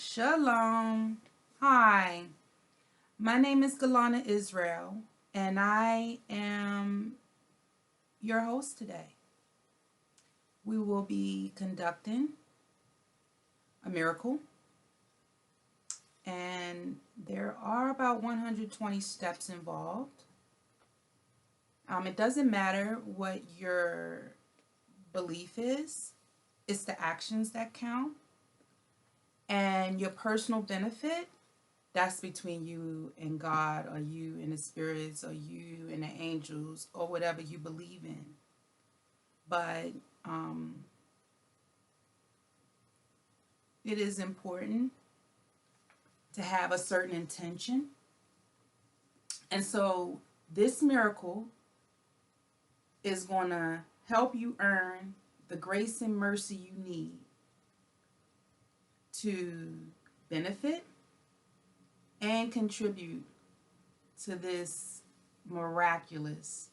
Shalom. Hi, my name is Galana Israel, and I am your host today. We will be conducting a miracle, and there are about 120 steps involved. It doesn't matter what your belief is, it's the actions that count, and your personal benefit. That's between you and God, or you and the spirits, or you and the angels, or whatever you believe in. But um, it is important to have a certain intention. And so this miracle is going to help you earn the grace and mercy you need to benefit and contribute to this miraculous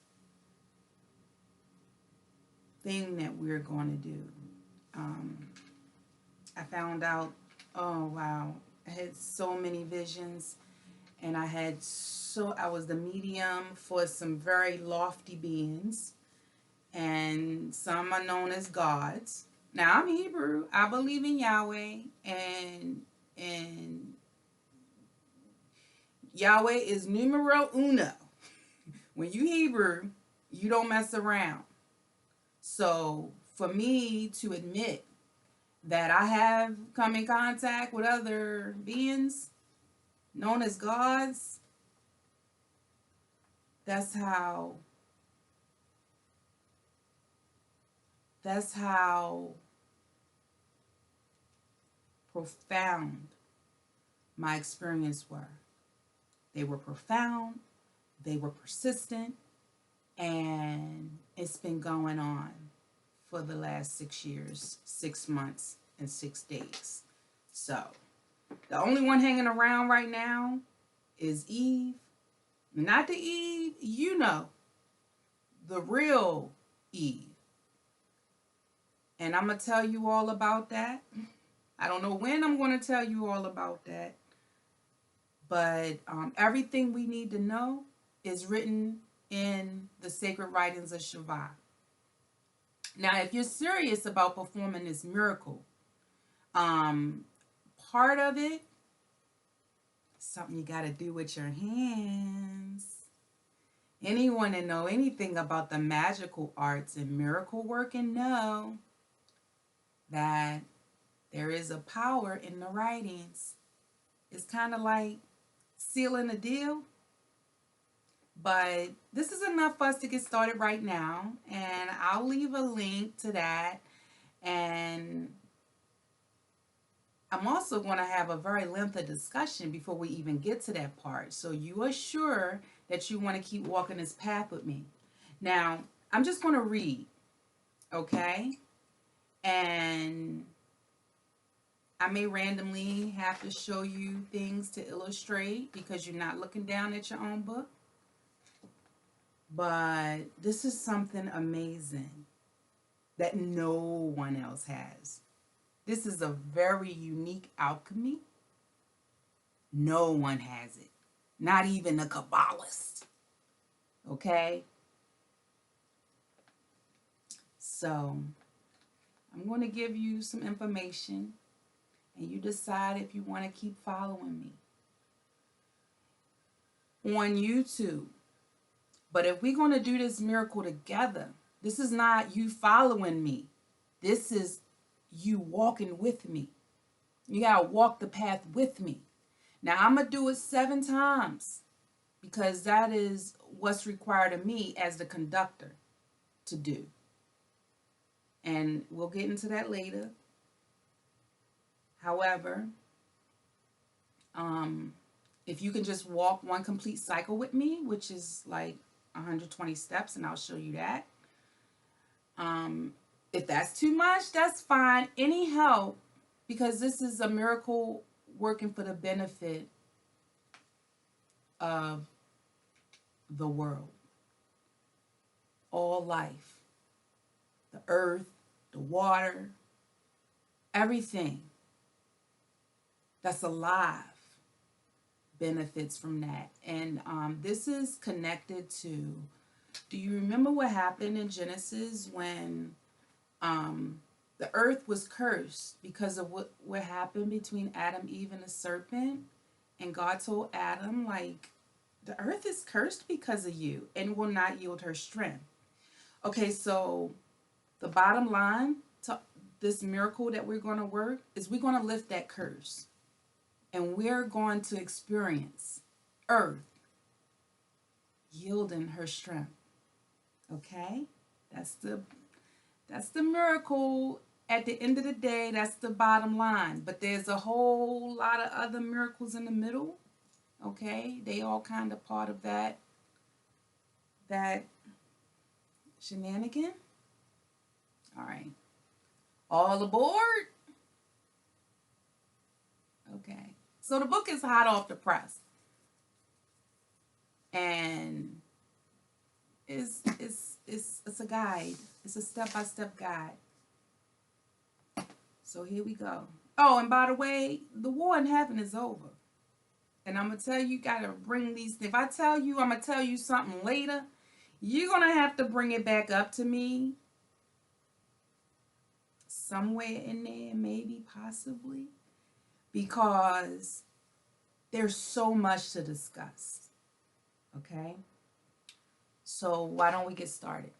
thing that we're going to do. Um, I found out, oh wow, I had so many visions, and I was the medium for some very lofty beings, and some are known as gods. Now I'm Hebrew. I believe in Yahweh, and Yahweh is numero uno. When you Hebrew, you don't mess around. So for me to admit that I have come in contact with other beings known as gods, that's how that's how profound my experience were. They were profound, they were persistent, and it's been going on for the last 6 years, 6 months, and 6 days. So the only one hanging around right now is Eve. Not the Eve, the real Eve. And I'm going to tell you all about that. I don't know when I'm going to tell you all about that. But everything we need to know is written in the sacred writings of Shabbat. Now, if you're serious about performing this miracle, part of it, something you got to do with your hands. Anyone that know anything about the magical arts and miracle working know that there is a power in the writings. It's kind of like sealing a deal. But this is enough for us to get started right now. And I'll leave a link to that. And I'm also going to have a very lengthy discussion before we even get to that part. So you are sure that you want to keep walking this path with me. Now, I'm just going to read, okay? And I may randomly have to show you things to illustrate because you're not looking down at your own book. But this is something amazing that no one else has. This is a very unique alchemy. No one has it. Not even a Kabbalist. Okay? So, I'm going to give you some information, and you decide if you want to keep following me on YouTube. But if we're going to do this miracle together, this is not you following me. This is you walking with me. You got to walk the path with me. Now, I'm going to do it 7 times because that is what's required of me as the conductor to do. And we'll get into that later. However, if you can just walk one complete cycle with me, which is like 120 steps, and I'll show you that. If that's too much, that's fine. Any help, because this is a miracle working for the benefit of the world. All life, the earth, the water, everything that's alive benefits from that. And this is connected to, do you remember what happened in Genesis when the earth was cursed because of what happened between Adam, Eve, and the serpent? And God told Adam, like, the earth is cursed because of you and will not yield her strength. Okay, so the bottom line to this miracle that we're going to work is we're going to lift that curse. And we're going to experience earth yielding her strength. Okay? That's the miracle. At the end of the day, that's the bottom line. But there's a whole lot of other miracles in the middle. Okay? They all kind of part of that shenanigan. All right. All aboard? Okay. So the book is hot off the press. And it's a guide. It's a step-by-step guide. So here we go. Oh, and by the way, the war in heaven is over. And I'm going to tell you, got to bring these. If I tell you, I'm going to tell you something later, you're going to have to bring it back up to me. Somewhere in there, maybe, possibly. Because there's so much to discuss. Okay? So why don't we get started?